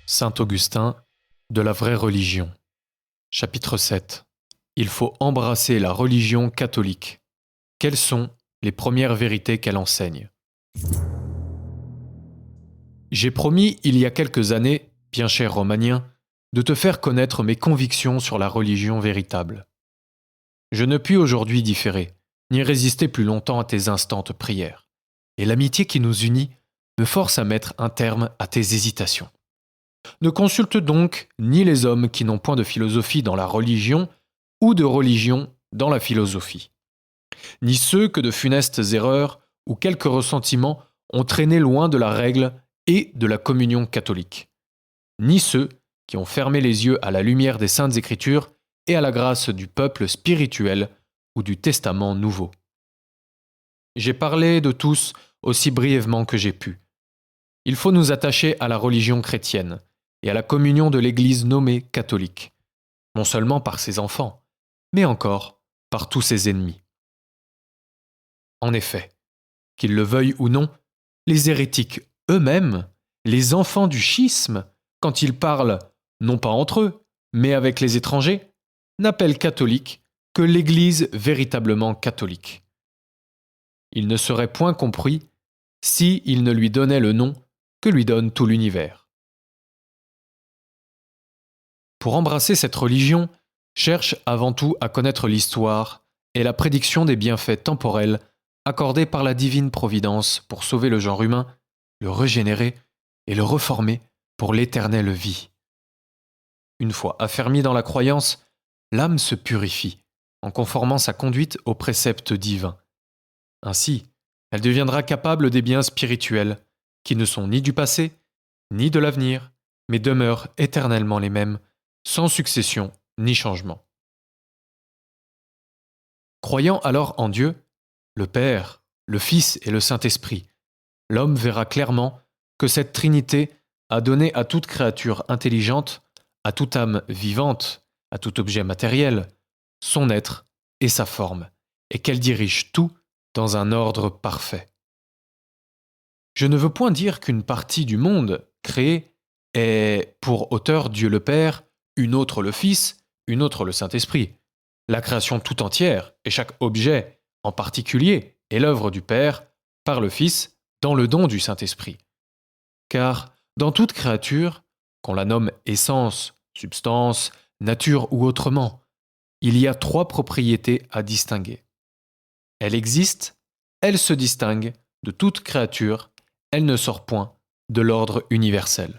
Saint Augustin, de la vraie religion. Chapitre 7. Il faut embrasser la religion catholique. Quelles sont les premières vérités qu'elle enseigne? J'ai promis il y a quelques années, bien cher Romanien, de te faire connaître mes convictions sur la religion véritable. Je ne puis aujourd'hui différer, ni résister plus longtemps à tes instantes prières, et l'amitié qui nous unit me force à mettre un terme à tes hésitations. Ne consulte donc ni les hommes qui n'ont point de philosophie dans la religion, ou de religion dans la philosophie, ni ceux que de funestes erreurs ou quelques ressentiments ont traîné loin de la règle et de la communion catholique, ni ceux qui ont fermé les yeux à la lumière des saintes écritures et à la grâce du peuple spirituel ou du testament nouveau. J'ai parlé de tous aussi brièvement que j'ai pu. Il faut nous attacher à la religion chrétienne et à la communion de l'Église nommée catholique, non seulement par ses enfants, mais encore par tous ses ennemis. En effet, qu'ils le veuillent ou non, les hérétiques eux-mêmes, les enfants du schisme, quand ils parlent, non pas entre eux, mais avec les étrangers, n'appellent catholique que l'Église véritablement catholique. Il ne serait point compris si il ne lui donnait le nom que lui donne tout l'univers. Pour embrasser cette religion, cherche avant tout à connaître l'histoire et la prédiction des bienfaits temporels accordés par la divine providence pour sauver le genre humain, le régénérer et le reformer pour l'éternelle vie. Une fois affermie dans la croyance, l'âme se purifie en conformant sa conduite aux préceptes divins. Ainsi, elle deviendra capable des biens spirituels qui ne sont ni du passé, ni de l'avenir, mais demeurent éternellement les mêmes, sans succession ni changement. Croyant alors en Dieu, le Père, le Fils et le Saint-Esprit, l'homme verra clairement que cette Trinité a donné à toute créature intelligente, à toute âme vivante, à tout objet matériel, son être et sa forme, et qu'elle dirige tout dans un ordre parfait. Je ne veux point dire qu'une partie du monde créé est pour auteur Dieu le Père, une autre le Fils, une autre le Saint-Esprit. La création tout entière et chaque objet en particulier est l'œuvre du Père par le Fils dans le don du Saint-Esprit. Car dans toute créature, qu'on la nomme essence, substance, nature ou autrement, il y a trois propriétés à distinguer. Elle existe, elle se distingue de toute créature, elle ne sort point de l'ordre universel.